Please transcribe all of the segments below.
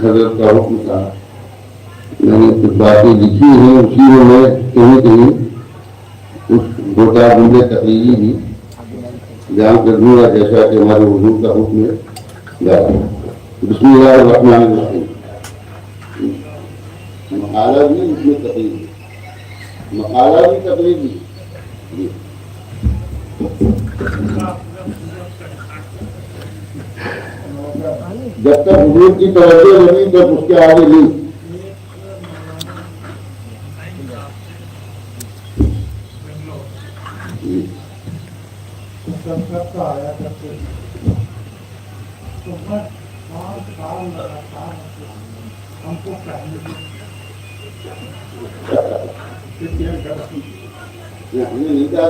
حضرت کا حکم تھا. میں نے کچھ باتیں لکھی ہیں، اسی میں کہیں کہیں کچھ دو چار جملے تقریری بھی بیان کر دوں گا جیسا کہ ہمارے حضور کا حکم ہے. بسم اللہ الرحمن الرحیم. مقالہ بھی اس میں تقریری، مقالہ بھی تقریری. جب تک حضور کی توجہ لگی تب اس کے آگے نہیں. ہم کو ہم نے نہیں کہا،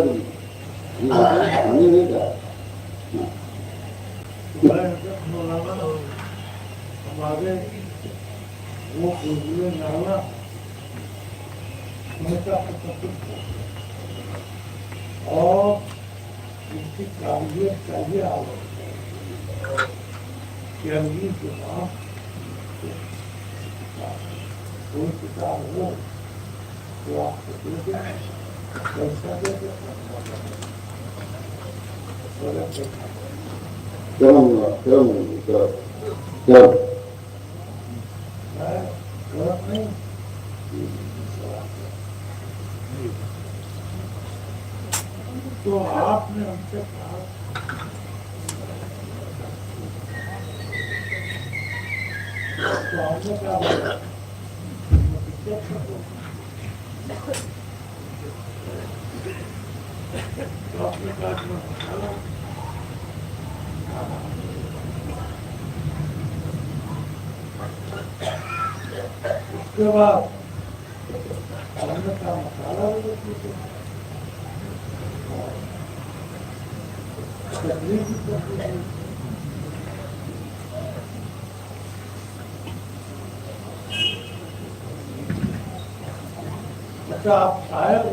ہم نے نہیں کہا. ہمارے وہ نالا اور اس کی قابلیت چاہیے کہ انگریز کے پاس کوئی کتاب ہو تو آپ کو دے دیں، پیسہ دے دیں. تو آپ نے ہم سے کہا تو ہم نے کہا تو آپ نے کہا اس کے بعد ہم نے کہا مسالہ اچھا آپ شاعر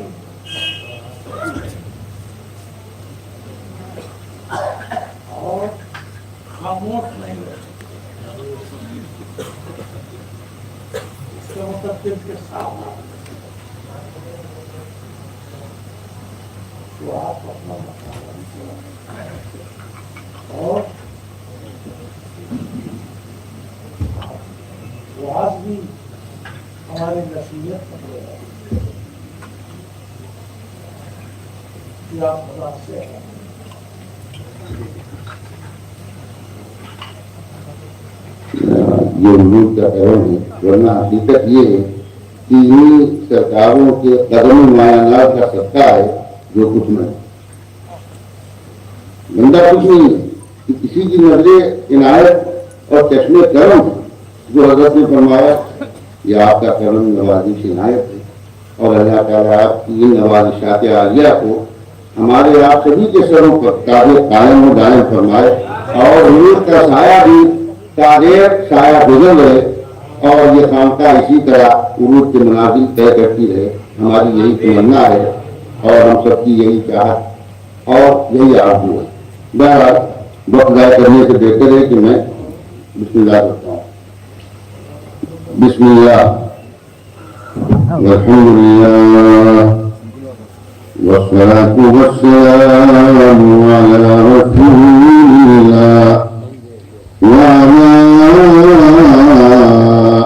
اور خاموش نہیں رہے، اس کا مطلب کے سامنے تو آپ اپنا مسئلہ اور واز بھی ہماری نصیحت کر رہے ہیں کہ آپ خدا سے یہ حضور کا کرم ہے. ورنہ حقیقت یہ ہے کہ یہ سرکاروں کے قدم معینات کا صدقہ ہے جو کچھ نہیں، بندہ کچھ نہیں ہے کہ کسی کی نظر عنایت اور چشم کرم جو حضرت نے فرمایا یہ آپ کا کرم نوازش عنایت ہے. اور اللہ تعالیٰ آپ کی ان نوازشات عالیہ کو ہمارے آپ سبھی کے سروں پر تاج قائم و دائم فرمائے اور حضور کا سایہ بھی تاجر سایہ گزر رہے اور یہ خانقاہ اسی طرح عروج کے منازل طے کرتی رہے. ہماری یہی تمنا ہے اور ہم سب کی یہی چاہت اور یہی آرزو ہے. بہرحال وقت ضائع کرنے سے بہتر ہے کہ میں بسم اللہ کرتا ہوں. بسم اللہ والحمد للہ والصلاة والسلام على رسول الله وعلى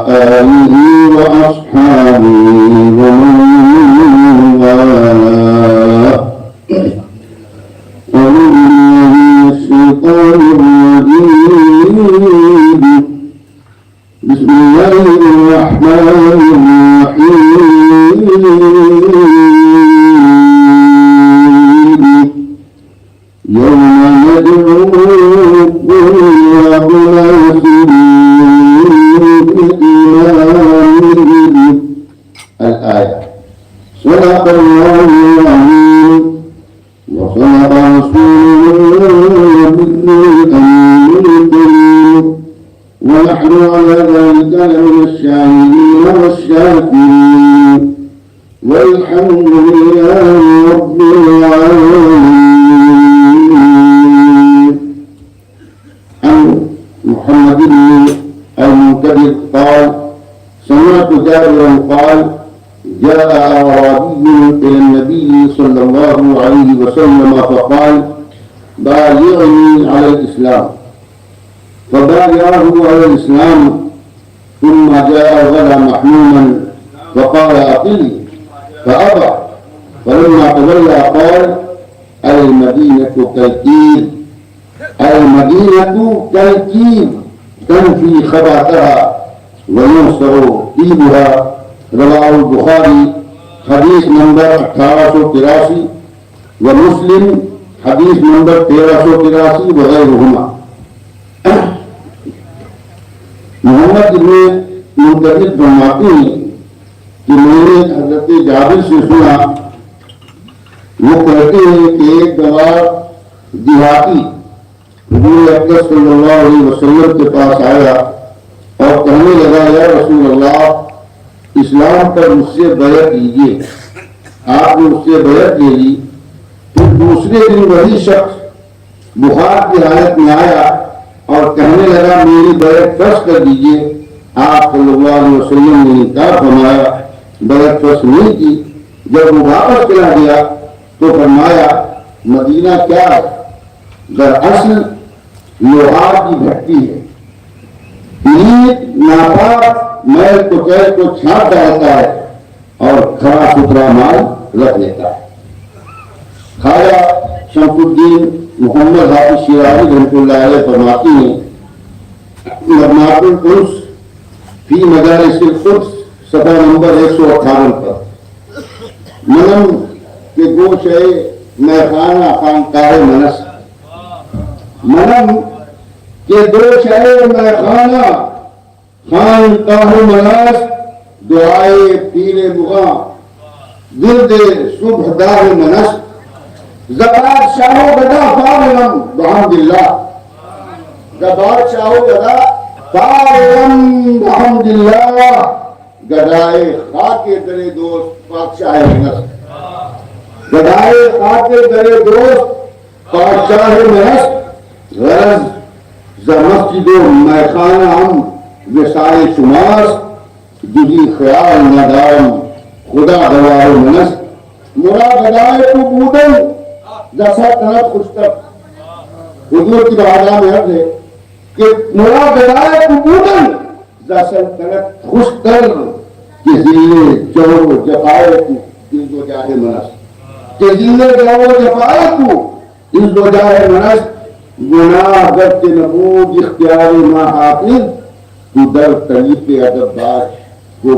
آله وأصحابه ومن والاه. أعوذ بالله من الشيطان الرجيم. بسم الله الرحمن الرحيم. يوم ندعو كل أناس بإمامهم. الآية. صدق الله العظيم وصدق رسوله الكريم ونحن على ذلك لمن الشاهدين والشاكرين والحمد لله رب العالمين. عن محمد بن المنكدر منكدر قال سمعت جابرا قال جاء أعرابي إلى النبي صلى الله عليه وسلم فقال بايعني على الإسلام فبايعه على الإسلام ثم جاء غدا محموما فقال أقل فأبى فلما تولى قال المدينة كالكيل المدينة كالكيل تنفي خبثها وينصر طيبها رواه البخاري حدیث نمبر 1883 ومسلم حدیث نمبر 1383 وغیرہما۔ محمد ابن منکدر فرماتے ہیں کہ میں نے حضرت جابر سے سنا، وہ کہتے ہیں کہ ایک گوار دیہاتی حضور اکرم صلی اللہ علیہ وسلم کے پاس آیا اور کہنے لگا یا رسول اللہ اسلام پر مجھ سے بیعت لیجیے۔ آپ نے اس سے بیعت لے لی۔ پھر دوسرے دن وہی شخص بخار کی حالت میں آیا اور کہنے لگا میری بیعت فرض کر دیجیے۔ آپ صلی اللہ علیہ وسلم نے انکار فرمایا، بیعت فرض نہیں کی۔ جب وہ واپس چلا گیا تو فرمایا مدینہ کیا ہے؟ دراصل لوہار کی بھٹی ہے۔ نیت ناپاک میل کچیل کو چھانٹ ڈالتا ہے اور کھڑا ستھرا مال رکھ لیتا ہے۔ خواجہ شمس الدین محمد حافظ شیرازی رحمۃ اللہ علیہ فرماتی ہیں مبنات القدس فی مجالس القدس صفحہ نمبر 158 پر منم کے گوش ہے میخانہ خانقاہ منس، منم کے دوش ہے میخانہ خانقاہ منس، دعائے پیر مغاں گرد صبح دار منس، زباد شاہ و گدا فارغم بحمد اللہ، زباد شاہ و گدا فارغم بحمد اللہ، گدائے خاک درے دوست پادشاہ منس، گدائے خاک درے دوست پادشاہ منس، غرض زمسجد و میخانہ ہم وسائے شماس، جہی خیال ندام خدا دوار منس، مرا گدائے کو بودن دسا تنت خوشتر۔ حضور کی بہادہ میں حد ہے کہ مرا گدائے کو بودن دسا تنت خوشتر کہ زیلے جو جفائے کو ان دو جاہے منس، کہ زیلے جو جفائے کو ان دو جاہے منس، گناہ گفت نبود اختیار ما حافظ تو در طریق ادب باش کو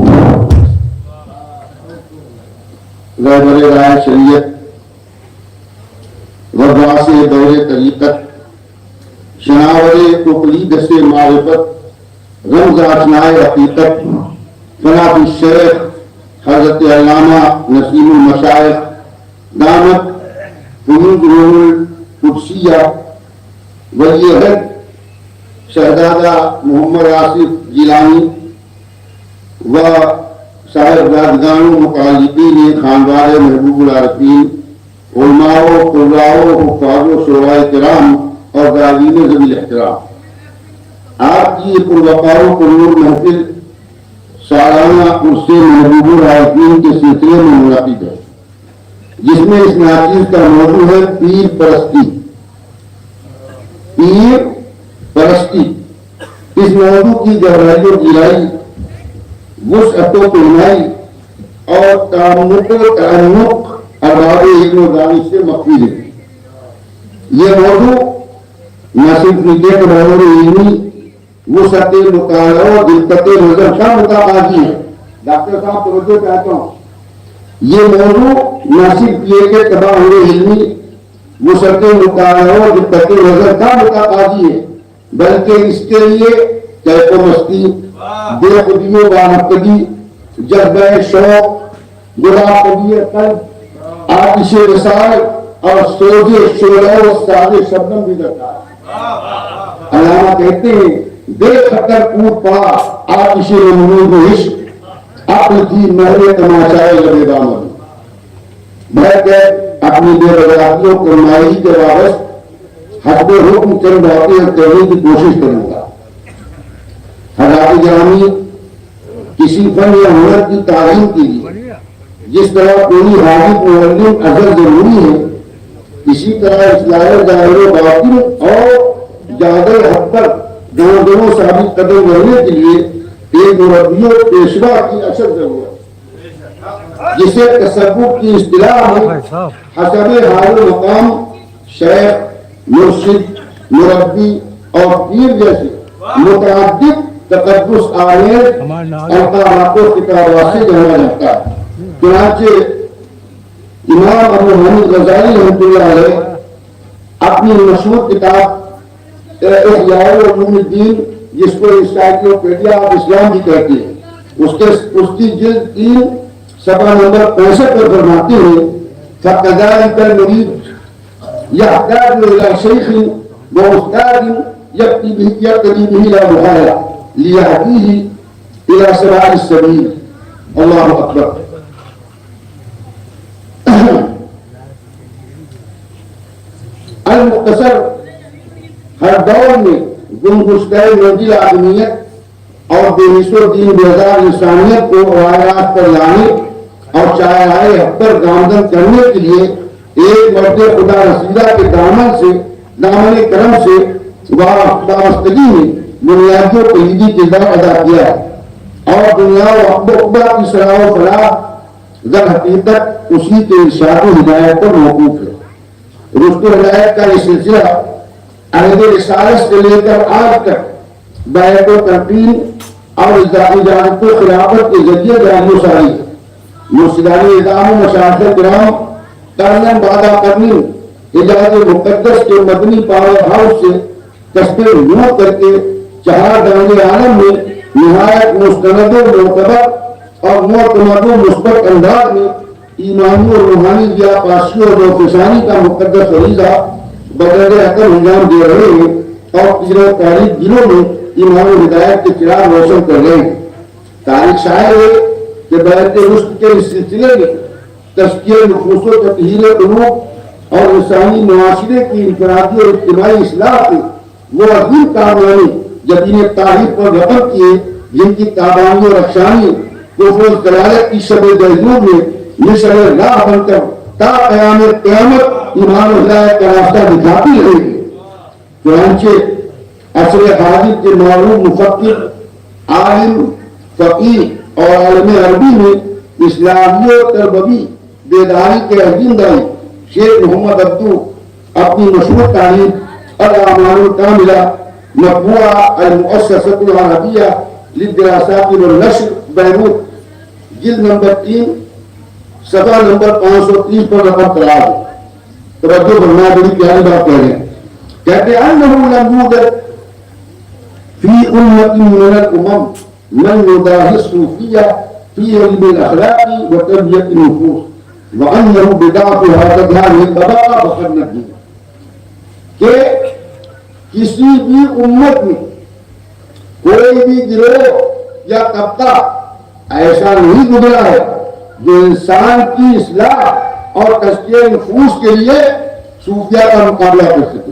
رہبر رائے شریعت وضع سے دور طریقت شناور اقلید سے معرفت رمز آشنائے حقیقت فنات الشیخ حضرت علامہ نسیم المشائخ دامت فنود روح القدسیہ ولی عہد شہزادہ محمد آصف جیلانی و صاحبزادگان و متعلقین خاندان محبوب العارفین علماء و قراء و حفاظ و شعراء کرام اور دارین ذوی الاحترام، آپ کی پروقار و پرنور محفل سالانہ عرس محبوب العارفین کے سلسلے میں منعقد ہے، جس میں اس ناچیز کا موضوع ہے پیر پرستی۔ پیر پرستی اس موضوع کی گہرائی و گہرائی، وسعت و پہنائی اور تعمق و تعمق ارباب علم و دانش سے مخفی ہے۔ یہ موضوع نہ صرف نجات بہور علمی وسعت مطالعہ و دقت نظر کا متقاضی ہے۔ ڈاکٹر صاحب توجہ چاہتا ہوں، یہ موضوع نہ صرف یہ کہ تباہ علمی وسعت مطالعہ و دقت نظر کا متقاضی ہے، بلکہ اس کے لیے کیف و مستی، بے خودی و بانفتگی، جذبہ شوق، گلاہ طبیعت قلب، آتش رسال اور سوز شعلہ و ساز شبنم بھی درکار ہے۔ علامہ کہتے ہیں بے خطر کود پڑا آتش نمود عشق، عقل کی محل تماشائے لبے دامن۔ میں کہ اپنی بے روایتیوں کو نمائش کے وابست حسب حکم چند باتیں کہنے کی کوشش کروں گا۔ حضرات گرامی، کسی فن یا ہنر کی تعلیم کے لیے جس طرح کوئی حاجت معلم ازل ضروری ہے، اسی طرح اصلاح ظاہر و باطن اور زیادہ حد پر دونوں ثابت قدم کرنے کے لیے ایک مربی و پیشوا کی اشد ضرورت ہے، جسے تصوف کی اصطلاح میں حسب حال و مقام شیخ، مرشد، مربی اور پیر جیسے متعدد تقدس آمیز القابات و کتابات سے جانا جاتا ہے۔ چنانچہ امام ابو حامد غزالی رحمۃ اللہ علیہ اپنی مشہور کتاب احیاء علوم الدین، جس کو انسائکلوپیڈیا آف اسلام بھی کہتے ہیں، اس کی جلد 3 صفحہ نمبر 65 پر فرماتے ہیں فَكَذَلِكَ الْمُرِيدُ يَحْتَاجُ إِلَىٰ شَيْخٍ وَأُسْتَاذٍ يَقْتَدِي بِهِ لَا مُحَالَةَ لِيَهْدِيهِ إِلَىٰ سَوَاءِ السَّبِيلِ۔ اللہ اکبر۔ المختصر، ہر دور میں گمگشتہ نوجی آدمیت اور بے حس و دین بیزار انسانیت کو روایات پر لانے اور چاہے حق پر گامزن کرنے کے لیے ایک مرد خدا رسیدہ کے دامن کرم سے وابستگی میں بنیادی و کلیدی کردار ادا کیا ہے، اور دنیا و عقبہ کی صلاح و فلاح در حقیقت اسی کے ارشاد و ہدایت پر موقوف ہے۔ رشد و ہدایت کا یہ سلسلہ عہد رسالت سے لے کر آج تک بیعت و تلقین اور اجازت و خلافت کے ذریعے جاری و ساری ہے۔ مرشدان اعظام و مشائخ کرام قرن بعد قرن حجاز مقدس کے مدنی پاور ہاؤس سے کشتے نور کر کے 4 دانگ عالم میں نہایت مستند و معتبر اور معتمد و مثبت انداز میں ایمانی اور روحانی بیاپاشی اور روفشانی کا مقدس فریضہ بدر عقل انجام دے رہے ہیں، اور پچھلے تاریخ دنوں میں ایمان و ہدایت کے چراغ روشن کر رہے ہیں۔ تاریخ شاعر ہے کہ بیعت رشد کے اس سلسلے میں تزکیہ نفوس و تطہیر قلوب اور انسانی معاشرے کی انفرادی اور اجتماعی اصلاح کے وہ عظیم کارنامے جدین تاریخ پر رقم کیے، جن کی تابانی اور افشانی کفر و ضلالت کی شب دہجور میں مشعل راہ بن کر تا قیامت ایمان و ہدایت کا راستہ دکھاتی رہے گی۔ چنانچہ عصر حاضر کے معروف مفکر، عالم، فقیہ اور عالم عربی میں اسلامی و تربوی بیداری کے عظیم دائی شیخ محمد عبدو اپنی مشہور تعلیم الاعمال الکاملہ مطبوعہ المؤسسۃ العربیہ للدراسات والنشر بیروت جلد نمبر 3 صفحہ نمبر 530 پر رقم 3 ہے۔ توجہ فرمائیں، بڑی پیاری بات کہہ رہے ہیں، کہتے ہیں انہ لم یوجد فی امۃ من الامم من یداہی الصوفیہ فی علم الاخلاق و تربیت النفوس وانہ بدعتها تدعی الطبقہ فقد کہ کسی بھی امت میں کوئی بھی گروہ یا طبقہ ایسا نہیں گزرا ہے جو انسان کی اصلاح اور تزکیہ نفوس کے لیے صوفیہ کا مقابلہ کر سکے،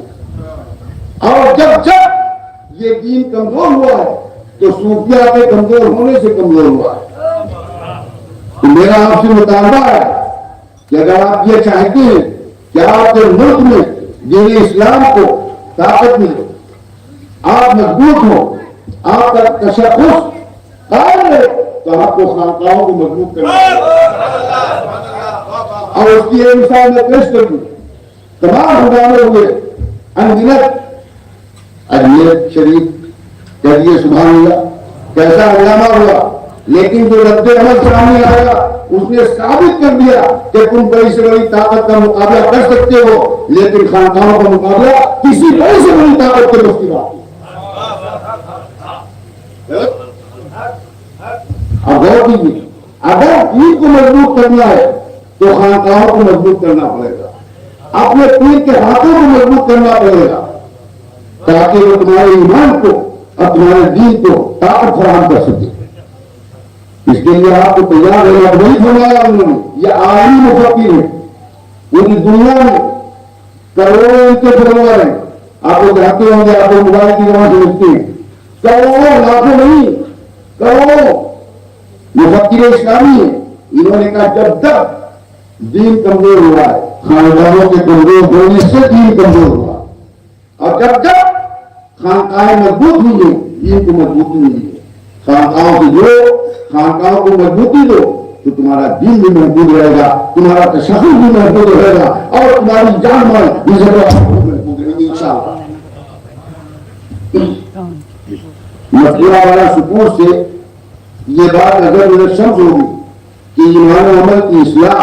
اور جب یہ دین کمزور ہوا ہے تو صوفیہ کے کمزور ہونے سے کمزور ہوا ہے۔ تو میرا آپ سے مطالبہ ہے کہ اگر آپ یہ چاہتے ہیں کہ آپ کے ملک میں دین اسلام کو طاقت ملے، آپ مضبوط ہوں، آپ کا تشخص قائم ہے، تو آپ کو خانقاہوں کو مضبوط کرنا اور اس کی ایک مثال میں پیش کر دوں۔ تمام ہنگامے ہوئے انگنت اجمیر شریف، کہیے سبحان اللہ، کیسا ہنگامہ ہوا، لیکن جو رد عمل سامنے آیا اس نے ثابت کر دیا کہ تم بڑی سے بڑی طاقت کا مقابلہ کر سکتے ہو، لیکن خانقاہوں کا مقابلہ کسی بڑی سے بڑی طاقت کے بس کی بات ہے۔ اگر دین کو مضبوط کرنا ہے تو خانقاہوں کو مضبوط کرنا پڑے گا، اپنے پیر کے ہاتھوں کو مضبوط کرنا پڑے گا، تاکہ وہ تمہارے ایمان کو اور تمہارے دین کو طاقت فراہم کر سکے۔ اس کے لیے آپ کو تیار رہنا نہیں فرمایا انہوں نے، یہ عالمی مفکر ہیں، پوری دنیا میں کروڑوں ان کے فالوور ہیں، آپ کو جانتے ہوں گے، آپ کو موبائل کی جگہ سمجھتے ہیں، کروڑوں لاکھوں نہیں تفکر اسلامی ہے. انہوں نے کہا جب تک دین کمزور ہوا ہے، خاندانوں کے کمزور ہونے سے دین کمزور ہوا، اور جب تک خانقاہیں مضبوط ہوئی ہیں دین کو مضبوطی ملی ہے. خانقاہوں کی جو خانقاہوں کو مضبوطی دو تو تمہارا دین بھی محفوظ رہے گا، تمہارا تشخص بھی محفوظ رہے گا، اور تمہاری جان مال محفوظ رہے گی انشاءاللہ. مذکورہ والا سکون سے یہ بات اگر مجھے شمس ہوگی کہ ایمان و عمل کی اصلاح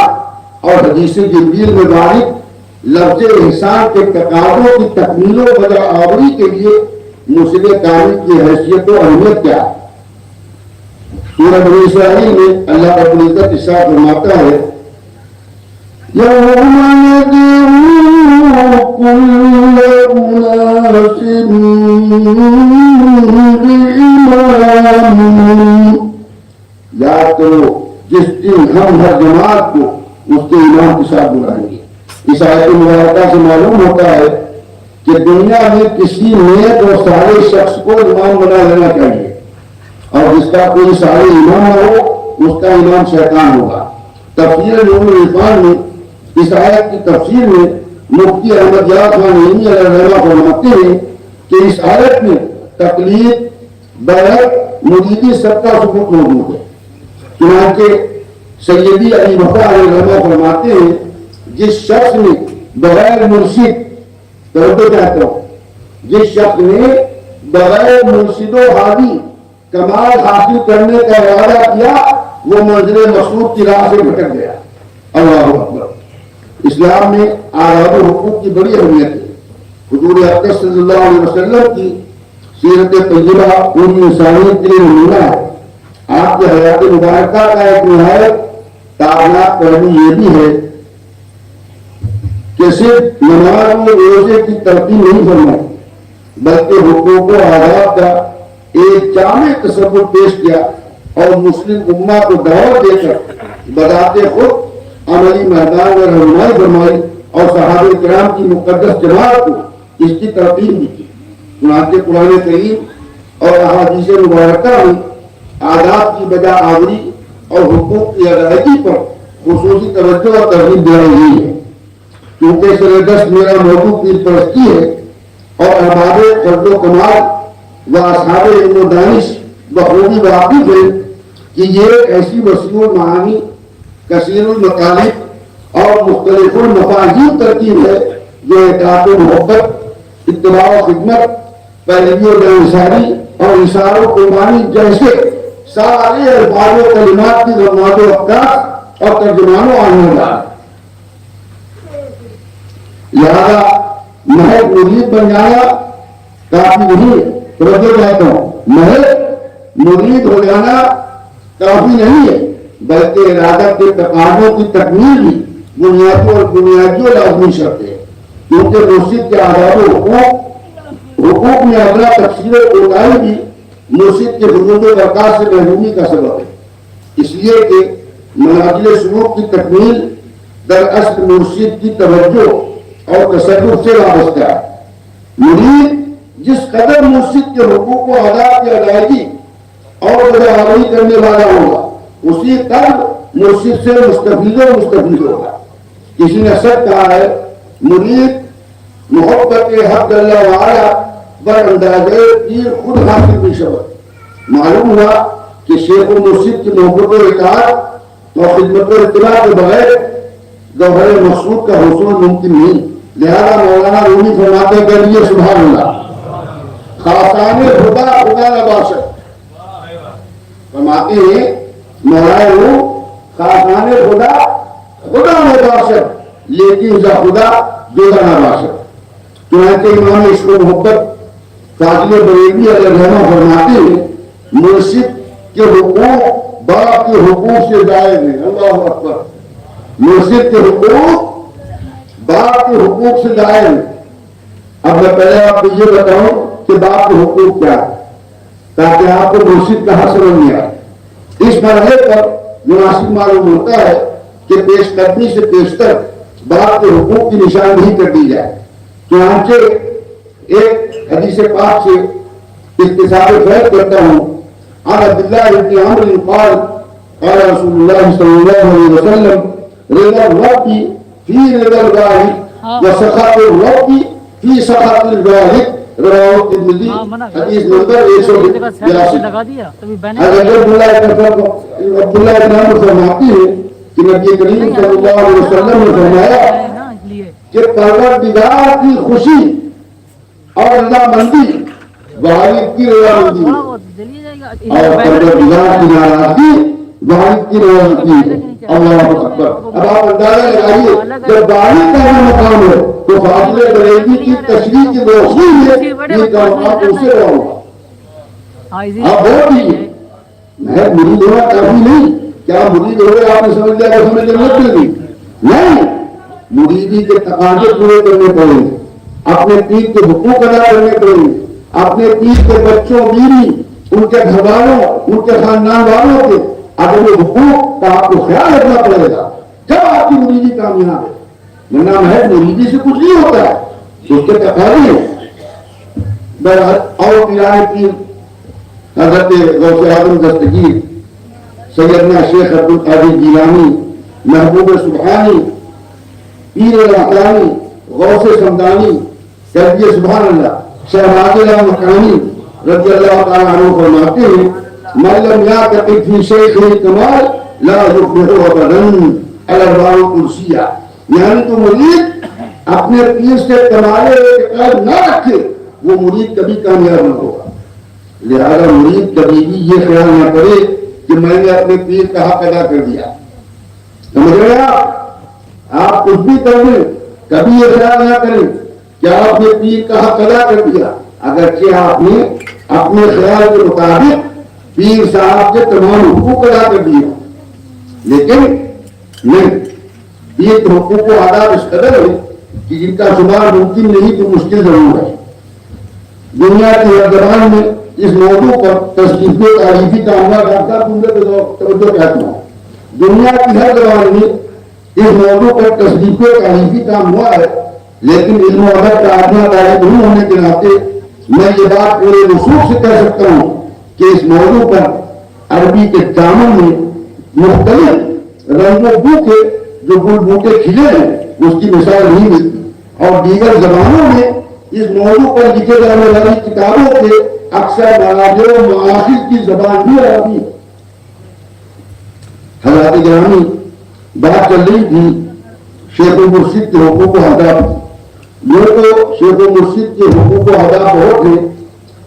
اور حدیث جبریل میں وارد لفظ احسان کے تقاضوں کی تکمیل و بجا آوری کے لیے مرشد کامل کی حیثیت و اہمیت کیا ہے. سورہ بنی اسرائیل میں اللہ رب العزت ارشاد فرماتا ہے یوم یدعو کل اناس بإمامہم، یاد کرو جس دن ہم ہر جماعت کو اس کے امام کے ساتھ بلائیں گے. اس آیت مبارکہ سے معلوم ہوتا ہے کہ دنیا میں کسی نیک اور صالح شخص کو امام بنا لینا چاہیے، اور جس کا کوئی صالح امام نہ ہو اس کا امام شیطان ہوگا. تفسیر نور العرفان میں اس آیت کی تفسیر میں مفتی احمد یار خان نعیمی علیہ الرحمہ فرماتے ہیں کہ اس آیت میں تقلید، بیعت، مریدی سب کا ثبوت موجود ہے. چنانچہ سیدی علی وفا علیہ الرحمہ فرماتے ہیں جس شخص نے بغیر مرشد، توجہ چاہتا ہوں، جس شخص نے بغیر مرشد و ہادی کمال حاصل کرنے کا ارادہ کیا وہ منزل مقصود کی راہ سے بھٹک گیا. اللہ اکبر. اسلام میں آداب و حقوق کی بڑی اہمیت ہے. حضور اقدس صلی اللہ علیہ وسلم کی سیرت طیبہ پوری انسانیت کے لیے نمونہ ہے. آپ کے حیات مبارکہ کا ایک نہایت تابناک پہلو یہ بھی ہے کہ صرف نماز و روزے کی ترتیب نہیں فرمائی بلکہ حقوق و آداب کا ایک جامع تصور پیش کیا اور مسلم امہ کو دعوت دے کر بذات خود عملی میدان میں رہنمائی فرمائی اور صحابہ کرام کی مقدس جماعت کو اس کی ترتیب بھی کی. چنانچہ قرآن کریم اور احادیث مبارکہ میں آداب کی بجا آوری اور حقوق کی ادائیگی پر خصوصی توجہ اور ترغیب دلائی گئی ہے. کیونکہ سرگست میرا موضوع پیر پرستی ہے اور احباب فرد و کمال و اصحاب علم و دانش بخوبی واقف ہے کہ یہ ایسی وسیع المعانی، کثیر المطالب اور مختلف المفاہیم ترکیب ہے جو اطاعت و محبت، اتباع و خدمت، پیروی و جانشاری اور اشارہ و قربانی جیسے سارے الفاظ و کلمات کی رماد و عکاس اور ترجمان و آنندار. لہذا محض مرید بن جانا کافی نہیں. توجہ چاہتا ہوں، محض مرید ہو جانا کافی نہیں ہے بلکہ ارادہ کے تقاضوں کی تکمیل بھی بنیادی اور بنیادی اور لازمی شرط ہے. کیونکہ مرشد کے آداب و حقوق میں اگلا تفصیل و کوتاہی بھی مرشد کے حدود و برکات سے محرومی کا سبب ہے. اس لیے کہ منازل سلوک کی تکمیل دراصل مرشد کی توجہ اور تصرف سے وابستہ ہے. مرید جس قدر مرشد کے حقوق و آداب کی ادائیگی اور بجاوری کرنے والا ہوگا اسی قدر مرشد سے مستفید ہوگا. کسی نے سچ کہا ہے مرید محبت حق اللہ وعلا بر اندازے تیر خود حاصل بھی شبت. معلوم ہوا کہ شیخ و مرشد کی محبت و اطاعت اور خدمت و اتباع کے بغیر گوہر مقصود کا حصول ممکن نہیں. لہذا مولانا رومی فرماتے کے لیے سبحان اللہ خاصان خدا خدا نہ باشد. فرماتے ہیں مولانا روم خاصان خدا خدا نہ باشد لیکن ذا خدا جدا نہ باشد. چنانچہ امام عشق و محبت فاضل بریلوی علیہ الرحمہ فرماتے ہیں مرشد کے حقوق باپ کے حقوق سے زائد ہیں. اللہ اکبر. مرشد کے حقوق باپ کے حقوق سے زائد ہیں. اب میں پہلے آپ کو یہ بتاؤں کہ باپ کے حقوق کیا ہے تاکہ آپ کو مرشد کا حق سمجھ میں آئے. اس مرحلے پر مناسب معلوم ہوتا ہے کہ پیش قدمی سے پیشتر باپ کے حقوق کی نشاندہی کر دی جائے. چنانچہ ایک حدیث پاک سے اختصار فیض کرتا ہوں. عن عبداللہ بن عمرو قال قال رسول الله صلى الله عليه وسلم رضا الرب في رضا الواحد وسخط الرب في سخط الواحد رواه الترمذی حدیث نمبر 182. حضرت عبداللہ بن عمر فرماتے ہیں کہ نبی کریم صلی اللہ علیہ وسلم نے فرمایا کہ پروردگار کی خوشی اور رضامندی واحد کی رضامندی اور پروردگار کی ناراضگی واحد کی رضامندی. اللہ اکبر. اب آپ اندازہ لگائیے جب واحد کا مقام ہے تو فاضل بریلوی کی تشریح کی روشنی میں یہ کام آپ اسے رہا ہوگا. آپ بہت ہی میں مرید ہونا کافی نہیں. کیا مرید ہو گئے آپ نے سمجھ لیا کہ ہمیں جنت مل گئی؟ نہیں. مریدی کے تقاضے پورے کرنے پڑیں گے, اپنے پیر کے حقوق ادا کرنے پڑیں گے, اپنے پیر کے بچوں بیوی ان کے گھر والوں ان کے خاندان والوں کے اپنے حقوق کا آپ کو خیال رکھنا پڑے گا جب آپ کی مریدی کامیاب ہے. ورنہ محض مریدی سے کچھ نہیں ہوتا ہے, اس کے تقاضے ہیں. اور پیران پیر حضرت غوث اعظم دستگیر سیدنا شیخ عبد القادر جیلانی محبوب سبحانی پیر الحقانی غوث سمدانی کہیے سبحان اللہ شہباز مکانی رضی اللہ تعالیٰ عنہ فرماتے ہیں من لم يعتقد في شيخ الكمال لا يفلح ابدا الارواح القدسیہ. یعنی تو مرید اپنے پیر سے کمال اعتقاد نہ رکھے وہ مرید کبھی کامیاب نہ ہوگا. لہذا مرید کبھی بھی یہ خیال نہ کرے کہ میں نے اپنے پیر کا حق ادا کر دیا. سمجھ رہے آپ کچھ بھی کر لیں کبھی یہ خیال نہ کریں کہ آپ نے پیر کا حق ادا کر دیا, اگرچہ آپ نے اپنے خیال کے مطابق پیر صاحب کے تمام حقوق ادا کر دیا, لیکن نہیں. پیر کے حقوق و آداب اس قدر ہے کہ جن کا شمار ممکن نہیں تو مشکل ضرور ہے. دنیا کی ہر زبان میں اس موضوع پر تصدیق و تعریفی کا عملہ کرتا توجہ کہتا ہوں. دنیا کی ہر زبان میں اس موضوع پر تصدیق و تعریفی کام ہوا ہے, لیکن علم و ادب کا آدمی طالب نہیں ہونے کے ناطے میں یہ بات پورے وثوق سے کہہ سکتا ہوں کہ اس موضوع پر عربی کے دامن میں مختلف رنگوں بو کے جو گل بوٹے کھلے ہیں اس کی مثال نہیں ملتی, اور دیگر زبانوں میں اس موضوع پر لکھے جانے والی کتابوں کے اکثر مناظر و مآخذ کی زبان بھی عربی ہے. حضرات گرامی بات چل رہی تھی شیخ و مرشد کے حقوق و آداب. یہ تو شیخ و مرشد کے حقوق و آداب بہت ہیں,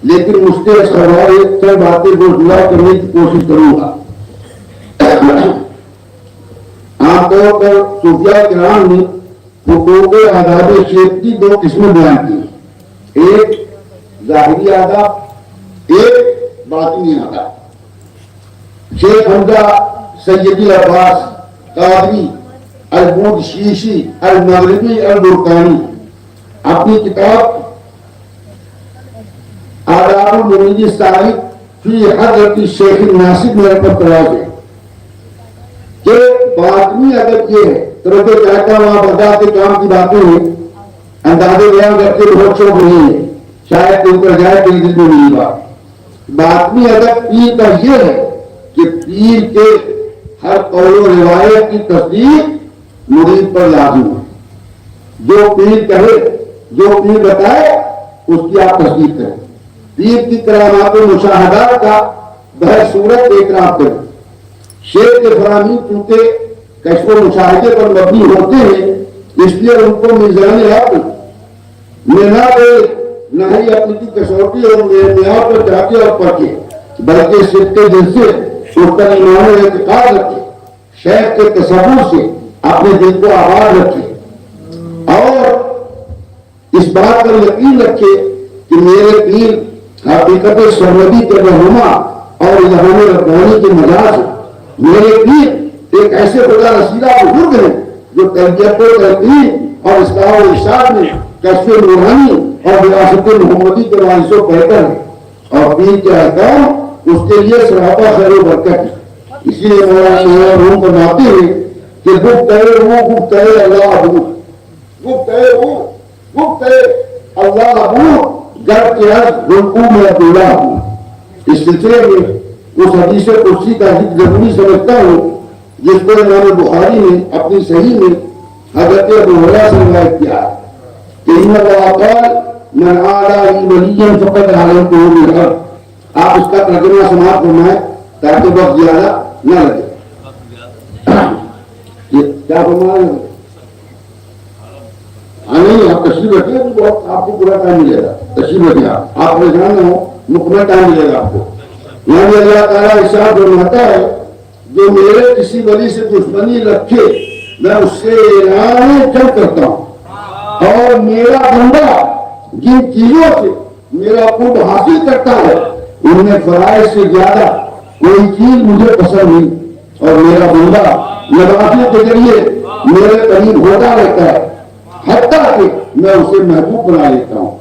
لیکن اس کے سوائے چند باتیں کو جدا کرنے کی کوشش کروں گا. عام طور پر صوفیاء کرام نے حقوق و آداب شیخ کی دو قسمیں بیان کی, ایک ظاہری آداب ایک باطنی آداب. شیخ حمزہ سیدی عباس قادری البود شیشی المغربی البرکانی اپنی کتاب آداب المرید السالک فی حضرت الشیخ الناصب میں رقم تراز ہے کہ باطنی ادب یہ ہے. توجہ چاہتا ہوں آپ ادا کے کام کی باتیں ہیں, اندازے بیان کرتے بہت شوق نہیں ہے, شاید تم پر جائے تو دل میں نہیں بات. باطنی ادب پیر کا یہ ہے کہ پیر کے ہر قول و روایت کی تصدیق مرید پر لازم ہے. جو پیر کہے جو پیر بتائے اس کی آپ تصدیق کریں. پیر کی کرامات و مشاہدات کا بہر صورت اعتراف کریں. شیخ کے فرامین چونکہ کشف و مشاہدے پر مبنی ہوتے ہیں اس لیے ان کو میزان عقل میں نہ نہ ہی اپنی کی کسوٹی اور معیار پر جاتے اور پرکھے, بلکہ سکتے دل سے اس کا ایمان و اعتقاد رکھے, شیخ کے تصور سے اپنے دل کو آباد رکھے اور اس بات پر یقین رکھے کہ میرے پیر حقیقت سرمدی کے رہنما اور الہام ربانی کے مجاز ہے. میرے پیر ایک ایسے خدا رسیدہ بزرگ ہیں جو تربیت و ترتیب اور اصلاح و ارشاد میں کشف روحانی اور وراثت محمدی کے باعثوں بہتر ہے, اور پیر کے احکام اس کے لیے سراپا خیر و برکت ہے. اسی لیے مولانا روم فرماتے ہیں کہ گفتہ اللہ ابو گفتہ اللہ ابو گر کے عرض رکوع میں عبداللہ ہوں. اس سلسلے میں اس حدیث قدسی کا ذکر ضروری سمجھتا ہوں جس کو امام بخاری نے اپنی صحیح میں حضرت ابو ہریرہ سے روایت کیا ہے کہ ان اللہ قال من عادى وليا فقد عالمته بالحرب. آپ اس کا ترجمہ سماعت فرمائیں تاکہ وقت زیادہ نہ لگے. کیا فرمایا؟ نہیں آپ تشریف رکھیے بہت آپ کو پورا ٹائم ملے گا. تشریف رکھیے آپ پریشان نہ ہو مکمل ٹائم ملے گا آپ کو. یعنی اللہ تعالیٰ ارشاد فرماتا ہے جو میرے کسی ولی سے دشمنی رکھے میں اس سے اعلان جنگ کرتا ہوں اور میرا بندہ جن چیزوں سے میرا قرب حاصل کرتا ہے ان میں فرائض سے زیادہ کوئی چیز مجھے پسند نہیں اور میرا بندہ نوازی کے ذریعے میرے قریب ہوتا رہتا ہے حتیٰ کہ میں اسے محبوب بنا لیتا ہوں.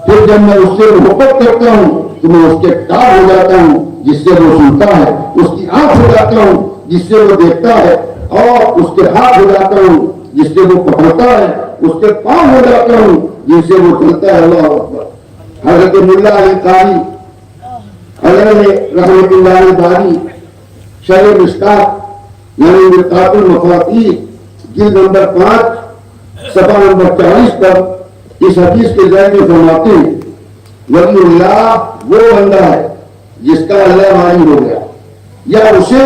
پھر جب میں اس سے محبت کرتا ہوں تو میں اس کے کار ہو جاتا ہوں جس سے وہ سنتا ہے, اس کی آنکھ ہو جاتا ہوں جس سے وہ دیکھتا ہے اور اس کے ہاتھ ہو جاتا ہوں جس سے وہ پکڑتا ہے, اس کے پاؤں ہو جاتا ہوں جس سے وہ چلتا ہے. اللہ اکبر. حضرت ملا علی قاری رحمۃ اللہ باری شرح مشکات یعنی مرقات المفاتیح جلد نمبر 5 صفحہ نمبر 40 پر اس حدیث کے ذیل میں فرماتے ہیں ولی اللہ وہ بندہ ہے جس کا اللہ والی ہو گیا یا اسے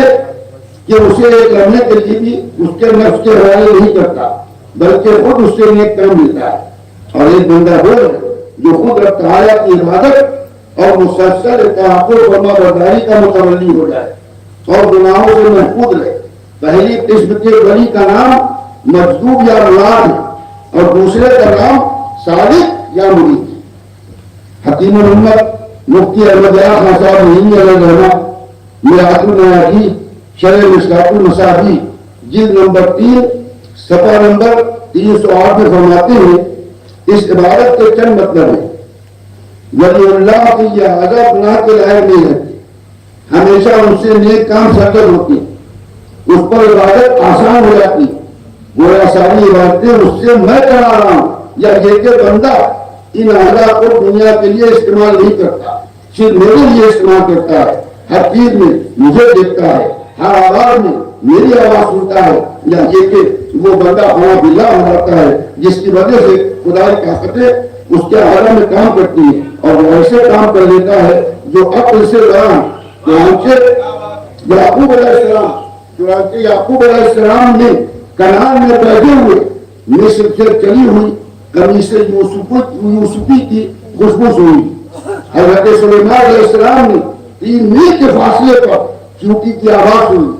کہ اسے ایک لمحے کے لیے بھی اس کے نفس کے حوالے نہیں کرتا بلکہ خود اس سے نیک کام ملتا ہے. اور ایک بندہ وہ ہے جو خود رب تعالیٰ کی عبادت اور مسلسل تحقق و فرما برداری کا متولی ہو جائے اور گناہوں سے محفوظ رہے. پہلی قسم کے ولی کا نام مجذوب یا ملاد ہے اور دوسرے کا نام صادق یا مرید. حکیم الامت مفتی احمد خان صاحب نہیں علیہ الرحمہ میرات النیاجی شرح مشکات المصابیح جلد نمبر 3 صفحہ نمبر 308 میں فرماتے ہیں اس عبادت کے چند مطلب ہیں. ولی اللہ کی یہ عادت گناہ کے لائق نہیں رہتی, ہمیشہ ان سے نیک کام سرگرم ہوتی, اس پر عبادت آسان ہو جاتی. گویا ساری عبادتیں اس سے میں کرا رہا ہوں یا یہ کہ بندہ ان اعلیٰ کو دنیا کے لیے استعمال نہیں کرتا, صرف میرے لیے استعمال کرتا ہے. ہر چیز میں مجھے دیکھتا ہے, ہر آواز میں میری آواز سنتا ہے, یا یہ کہ وہ بندہ خواہ باللہ ہو جاتا ہے جس کی وجہ سے خدا کی طاقتیں اس کے عالم میں کام کرتی ہیں اور وہ ایسے کام کر لیتا ہے جو عقل سے لڑا. یعقوب علیہ السلام نے کنعان میں بیٹھے ہوئے مصر سے چلی ہوئی قمیص یوسفی کی خوشبو سنی. حضرت سلیمان علیہ السلام نے 3 میل کے فاصلے پر چونٹی کی آواز سنی.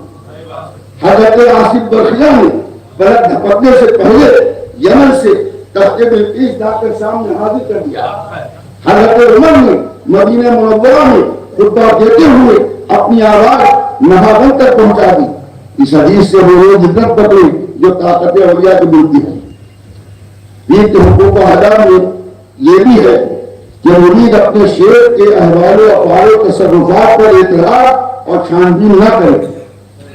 حضرت آصف برخیہ نے بلد دھپکنے سے پہلے یمن سے تخت بلقیس لا کر سامنے حاضر کر دیا. حضرت عمر نے مدینہ منورہ میں خطبہ دیتے ہوئے اپنی آواز نہاون تک پہنچا دی. اس حدیث سے وہ روز عبرت پکڑے جو طاقت اولیاء کی ملتی ہے. دین کے حقوق ادا میں یہ بھی ہے کہ مرید اپنے شیخ کے احوال و افعال و تصرفات پر اعتراض اور چھان بین نہ کرے,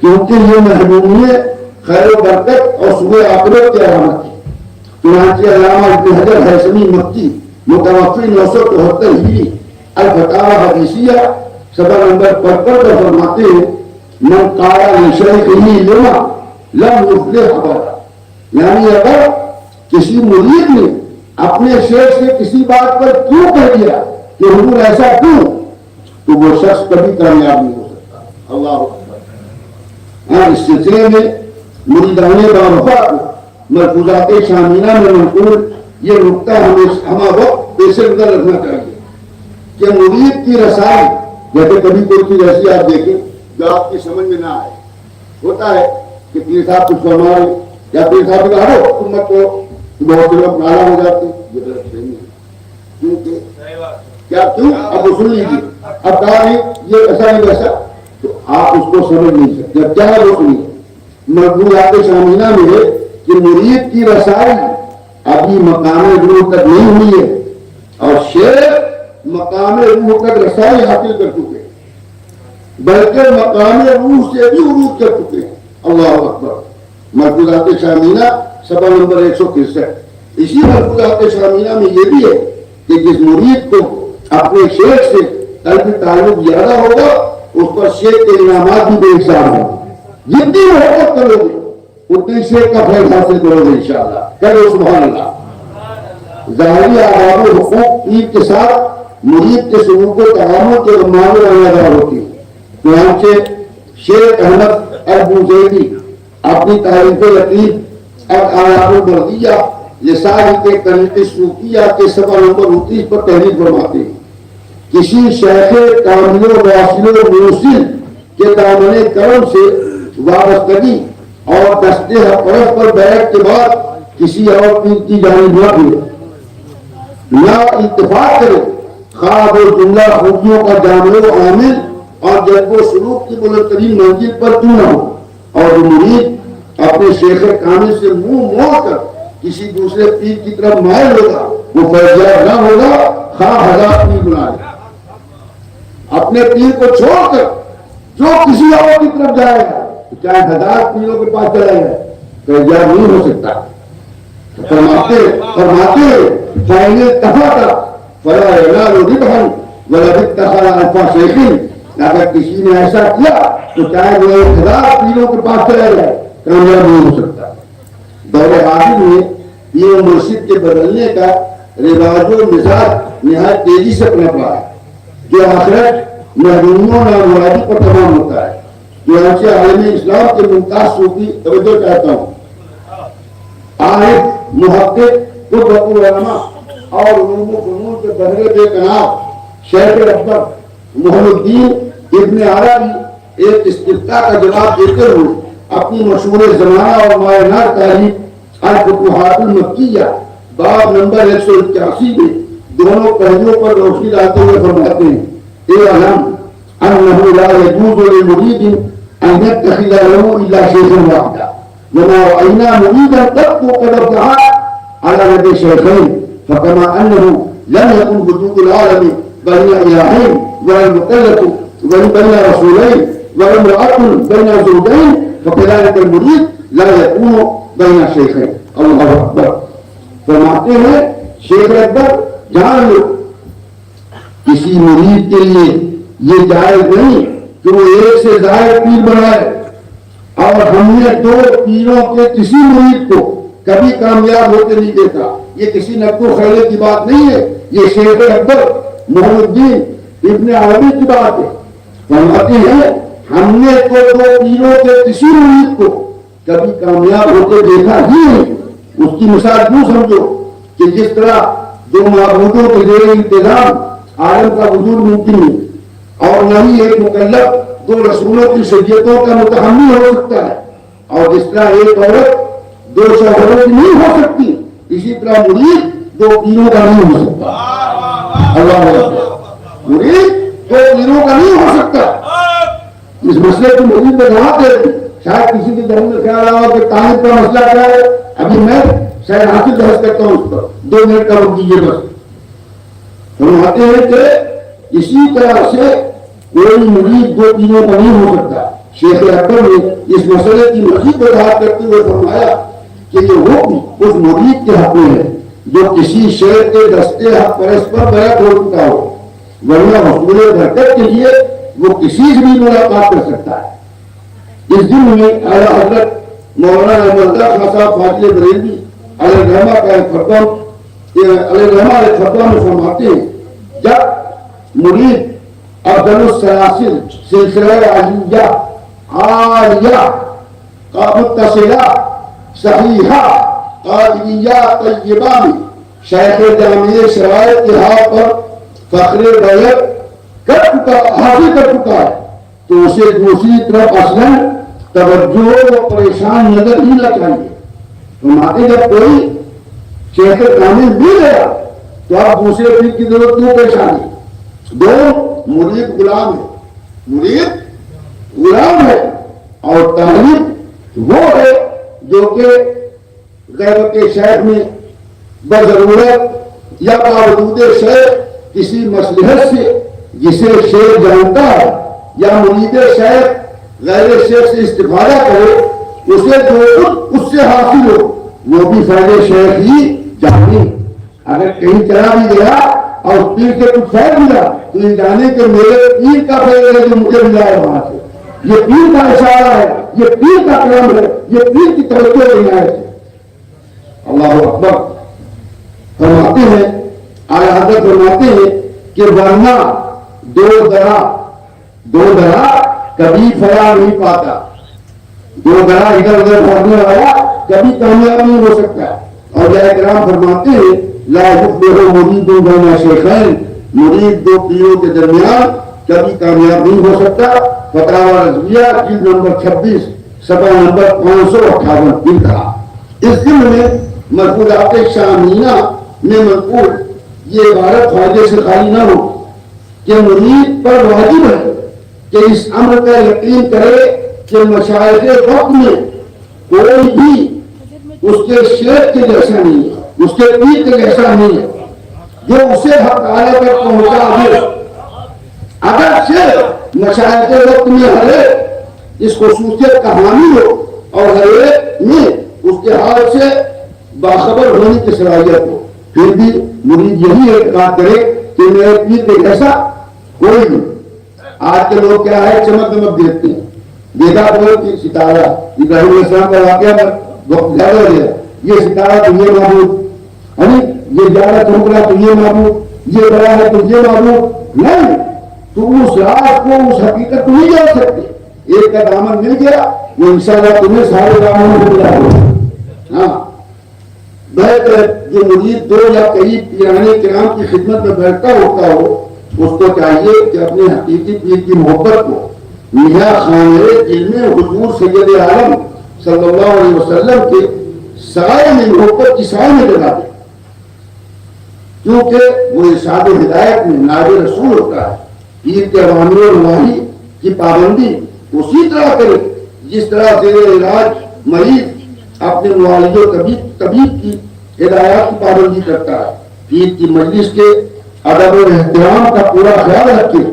کیونکہ یہ محرومیت خیر و برکت اور صبح آخرت کی علامت ہے. چنانچہ علامہ ابن حجر ہیثمی مکی متوفی 974 ہجری الفتاوی حدیثیہ صفحہ نمبر 55 پر فرماتے ہیں من قال لشیخہ لما لم یفلح ابدا. یعنی اگر کسی مرید نے اپنے شیخ سے کسی بات پر کیوں کہہ دیا کہ حضور ایسا کیوں, تو وہ شخص کبھی کامیاب نہیں ہو سکتا. اللہ اکبر. اس سلسلے میں مریدان باوفا کو ملفوظات شامینہ میں منقول یہ نقطہ ہمیں وقت پیش نظر رکھنا چاہیے کہ مرید کی رسائی جیسے کبھی کوئی چیز ایسی آپ دیکھیں جو آپ کی سمجھ میں نہ آئے. ہوتا ہے کہ پیر صاحب کچھ فرما رہے یا پیر صاحب کا ہو حکومت کو بہت سے لوگ ناراض ہو جاتے ہیں. یہ غلط نہیں ہے. کیونکہ کیا کیوں اب وہ سن لیجیے, اب کہا نہیں یہ ایسا نہیں ویسا تو آپ اس کو سمجھ نہیں سکتے. اب کیا ہے وہ سنیے. مقبولات شامینہ میں ہے کہ مرید کی رسائی ابھی مقام روح تک نہیں ہوئی ہے اور شیخ مقام روح تک رسائی حاصل کر چکے ہیں, بلکہ مقام روح سے بھی عروج کر چکے ہیں. اللہ اکبر. مقبولات شامینہ صفحہ نمبر 163. اسی مقبولات شامینہ میں یہ بھی ہے کہ جس مرید کو اپنے شیخ سے قلبی تعلق زیادہ ہوگا اس پر شیخ کے انعامات بھی بے حساب ہیں. جتنی محبت کرو گے اتنی شیخ کا فیض حاصل کرو گے انشاءاللہ. کرو سبحان اللہ. ظاہری آداب و حقوق پیر کے ساتھ مرید کے سلوک و تعامل کے معاملے میں ادا ہوتی ہے. چنانچہ شیخ احمد البوزیدی اپنی تاریخ لطیف اور آیات البردیہ لسانی کے طریق صوفیہ کے صفحہ نمبر 29 پر تحریر فرماتے ہیں. کسی شیخ کامل و واصل و موصل کے دامن کرم سے وابستگی اور دست حق پرست پر بیعت کے بعد کسی اور پیر کی جانب نہ پھرے، نہ اتفاق کرے، خواب و جملہ خوبیوں کا جامع و عامل اور جذب و سلوک کی بلند ترین منزل پر تو نہ ہو. اور جو مرید اپنے شیخ کامل سے منہ موڑ کر کسی دوسرے پیر کی طرف مائل ہوگا وہ فیضیاب نہ ہوگا، خواہ ہزار پیر بنا لے. اپنے پیر کو چھوڑ کر جو کسی اور کی طرف جائے گا چاہے ہزار پیروں کے پاس چلا جائے فیضیاب نہیں ہو سکتا. فرماتے فائنل تفاقہ فلا ينال ربحا ولا اتخذ الفا شیخین. اگر کسی نے ایسا کیا تو چاہے وہ 1000 پیروں کے پاس چلا جائے کامیاب نہیں ہو سکتا. دور حاضر میں پیر و مرشد کے بدلنے کا رواج و مزاج نہایت تیزی سے پنپ رہا ہے جو آخرت محرومیوں نامرادی پر تمام ہوتا ہے. چنانچہ عالم اسلام کے ممتاز صوفی توجہ چاہتا ہوں، عارف محقق قدوۃ العلماء اور علوم و فنون کے بحر بے کنار شیخ اکبر محمد الدین ابن عربی ایک استفتاء کا جواب دیتے ہوئے اپنی مشہور زمانہ اور مایہ تاریخ الفتوحات المکیہ باب نمبر 181 میں دونوں پہلوؤں پر روشنی ڈالتے ہوئے فرماتے ہیں: اعلم انه لا يجوز للمريد ان يتخذ له الا شيخا واحدا وما راينا مريدا قط قد ابتعد على يد شيخين فكما انه لم يكن وجود العالم بين الهين ولا المكلف بين رسولين ولا امراه بين زوجين فكذلك المريد لا يكون بين شيخين. اللہ اکبر. فرماتے ہیں شیخ اکبر جان لو کسی مرید کے لیے یہ جائز نہیں کہ وہ ایک سے زائد پیر بنائے، اور ہم نے 2 پیروں کے کسی مرید کو کبھی کامیاب ہوتے نہیں دیکھا. یہ کسی نقو خیلے کی بات نہیں ہے، یہ شیخ اکبر محمد الدین ابن عربی کی بات ہے. فرماتے ہیں ہم نے تو 2 پیروں کے کسی مرید کو کبھی کامیاب ہوتے دیکھا ہی نہیں. اس کی مثال یوں سمجھو کہ جس طرح 2 معبودوں کے زیر انتظام عالم کا وجود ممکن نہیں، اور نہ ہی ایک مکلف 2 رسولوں کی شریعتوں کا متحمل ہو سکتا ہے، اور جس طرح ایک عورت 2 شوہروں کی نہیں ہو سکتی، اسی طرح مرید 2 پیروں کا نہیں ہو سکتا. اللہ اکبر. مرید 2 پیروں کا نہیں ہو سکتا. اس مسئلے کی مرید میں جواب دے دی. شاید کسی کے ذہن میں خیال آیا کہ طالب کا مسئلہ کیا ہے، ابھی میں شاید حاصل بحث کرتا ہوں اس پر. 2 منٹ کا وقت دیجیے بس. فرماتے ہیں کہ اسی طرح سے کوئی مرید 2 پیروں کا نہیں ہو سکتا. شیخ اکبر نے اس مسئلے کی مزید وضاحت کرتے ہوئے فرمایا کہ یہ حکم اس مرید کے حق میں ہے جو کسی شیخ کے دستے حق پرست پر بیعت ہو چکا ہو، ورنہ حصول برکت کے لیے وہ کسی سے بھی ملاقات کر سکتا ہے. اس دن میں اعلیٰ حضرت مولانا احمد اللہ خان صاحب فاضل بریلوی علیہ الرحمہ کا ایک فتویٰ میں فرماتے ہیں جب مرید افضل السلاسل سلسلہ عالیہ متصلہ صحیحہ قادریہ طیبہ میں شیخ جامع شرائط کے ہاتھ پر فخر بیعت حاصل کر چکا ہے تو اسے دوسری طرف اصلاً توجہ و پریشان نظر ہی نہ چاہیے. فرماتے جب کوئی شیخ کامل مل گیا تو آپ دوسرے پیر کی ضرورت کیوں پریشانی. 2 مرید غلام ہے، مرید غلام ہے، اور طالب وہ ہے جو کہ غیرت شیخ میں بضرورت یا باوجود شیخ کسی مصلحت سے جسے شیخ جانتا ہے یا مرید شیخ غیر شیخ سے استفادہ کرے اسے جو اس سے حاصل ہو وہ بھی فائدے شیخ ہی جانے. اگر کہیں چلا بھی گیا اور اس پیر سے کچھ فیض ملا تو یہ جانے کہ میرے پیر کا فیض ہے جو مجھے ملا ہے وہاں سے. یہ پیر کا اشارہ ہے, یہ پیر کا کلام ہے, یہ پیر کی توجہ عنایت ہے. اللہ اکبر. فرماتے ہیں اعلیٰ حضرت فرماتے ہیں کہ ورنہ دو درا کبھی پھیلا نہیں پاتا. دو درا ادھر ادھر بھاگنے والا کبھی کامیاب نہیں ہو سکتا. اور اولیاء کرام فرماتے ہیں لا یفلح مرید بین شیخین, مرید دو پیروں کے درمیان کبھی کامیاب نہیں ہو سکتا. فتاوی رضویہ جلد نمبر 26 صفحہ نمبر 558 لکھا. اس دن میں مرفوعات شامینہ میں منقول یہ عبارت فائدے سے خالی نہ ہو کہ مرید پر واجب ہے کہ اس امر کا یقین کرے کہ مشائخ وقت میں کوئی بھی اس کے شیخ کے جیسا نہیں ہے, اس کے پیر کے جیسا نہیں ہے جو اسے حق تعالی تک پہنچا دے. اگر سے مشائخ وقت میں ہر ایک اس خصوصیت کا حامی ہو اور ہر ایک میں اس کے حال سے باخبر ہونے کی صلاحیت ہو, پھر بھی مرید یہی اعتقاد کرے کہ میرے پیر کے جیسا کوئی نہیں. آج کے لوگ کیا ہے چمک دمک دیکھتے ہیں. دیکھا کہ ستارہ ابراہیم علیہ السلام کا واقعہ میں وقت زیادہ ہو گیا, یہ ستارہ تو یہ معبود, یہ زیادہ چمک رہا تو یہ معبود, یہ بڑا ہے تو یہ معبود نہیں. تو اس راز کو اس حقیقت کو نہیں جان سکتے. ایک کا دامن مل گیا وہ انشاءاللہ تمہیں سارے دامن کو ملا ہوگا. ہاں بہتر جو مرید دو یا کئی پیرانے کرام کی خدمت میں بیٹھتا ہوتا ہو اس کو چاہیے کہ اپنے حقیقی پیر کی محبت کو میاں خانہ علم حضور سید عالم صلی اللہ علیہ وسلم کے سائے میں محبت کی سائے میں لگا دے, کیونکہ وہ ارشاد ہدایت میں نائب رسول ہوتا ہے. پیر کے اوامر و نواہی کی پابندی اسی طرح کرے جس طرح زیر علاج مریض اپنے معالج و طبیب کی ہدایات کی پابندی کرتا ہے. پیر کی مجلس کے ادب و احترام کا پورا خیال رکھے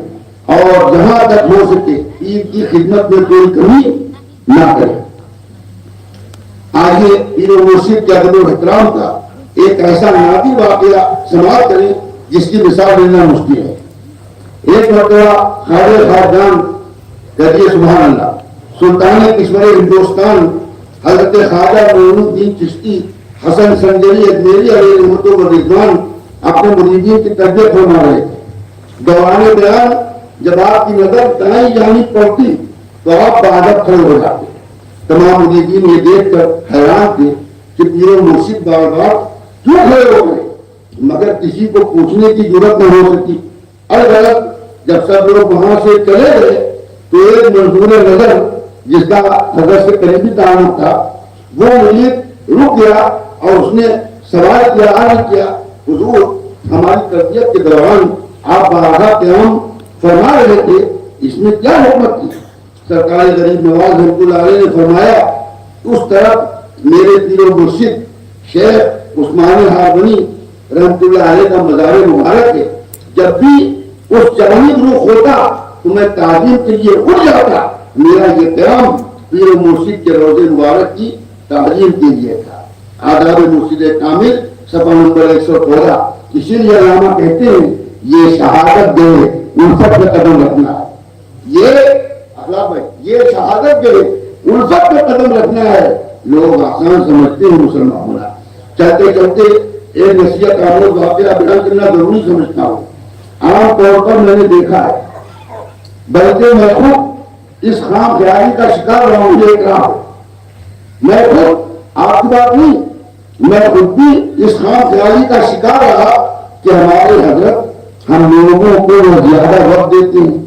اور جہاں تک ہو سکے پیر کی خدمت میں کوئی کمی نہ کرے. آگے پیر و مرشد کے ادب و احترام کا ایک ایسا نادر واقعہ سماعت کریں جس کی مثال دینا مشکل ہے. ایک مرتبہ خواجہ خواجان کہیے سبحان اللہ سلطان کشور ہندوستان حضرت خواجہ معین الدین چشتی حسن سنجری اجمیری علیہ رحمت و رضوان اپنے مریدین کی تربیت فرما رہے تھے. دوران بیان جب آپ کی نظر دائیں جانب پڑتی تو آپ بادب کھڑے ہو جاتے. تمام مریدین یہ دیکھ کر حیران تھے کہ پیر و مرشد بار بار کیوں کھڑے ہو گئے, مگر کسی کو پوچھنے کی ضرورت نہ ہو سکی. البتہ جب سب لوگ وہاں سے چلے گئے تو ایک منظور نظر جس کا حضرت سے قریبی تعلق تھا وہ مرید رک گیا اور اس نے سوال کیا, عرض کیا حضور ہماری تربیت کے دوران آپ بارگاہ قیام فرما رہے تھے, اس میں کیا حکمت تھی؟ سرکار غریب نواز رحمۃ اللہ علیہ نے فرمایا اس طرف میرے پیر و مرشد شیخ عثمان ہارونی رحمۃ اللہ علیہ کا مزار مبارک ہے. جب بھی اس جوانی روح ہوتا تو میں تعظیم کے لیے اٹھ جاتا. میرا یہ قیام پیر و مرشد کے روضے مبارک کی تعظیم کے لیے تھا. آداب مرشد کامل صفحہ نمبر 114. اسی لیے علامہ کہتے ہیں یہ شہادت دے الفت پہ قدم رکھنا ہے. یہ شہادت دے الفت پہ قدم رکھنا ہے. لوگ آسان سمجھتے ہیں مسلمان ہونا. چلتے چلتے ایک نصیحت آموز واقعہ بیان کرنا ضروری سمجھتا ہوں. عام طور پر میں نے دیکھا ہے بلکہ میں خود اس خام خیالی کا شکار رہا ہوں. یہ اقرار ہے, میں خود آپ کی بات نہیں, میں خود بھی اس خام خیالی کا شکار رہا کہ ہمارے حضرت ہم لوگوں کو وہ زیادہ وقت دیتے ہیں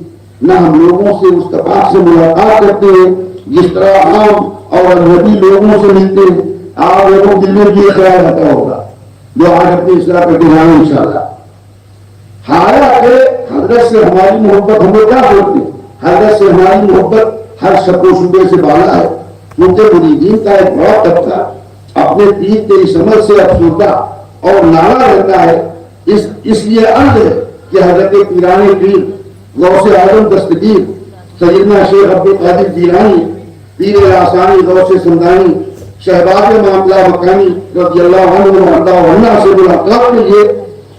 نہ ہم لوگوں سے مستقاب سے ملاقات کرتے ہیں جس طرح عام اور نبی لوگوں سے ملتے ہیں. آپ لوگوں دل میں یہ خیال رہتا ہوگا جو آج اپنی اصلاح کر کے جائیں انشاءاللہ. حالانکہ حضرت سے ہماری محبت ہم لوگ کیا بولتے ہیں, حضرت سے ہماری محبت ہر شک و شبے سے بالا ہے. کیونکہ مریدین کا ایک بڑا طبقہ اپنے پیر کے اس عمل سے افسردہ اور ناراض رہتا ہے. اس لیے عرض ہے کہ حضرت پیران پیر غوث اعظم دستگیر سیدنا شیخ عبد القادر جیلانی پیر آسانی غوث سمدانی شہباز معاملہ مکانی رضی اللہ عنہ سے ملاقات کے لیے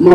min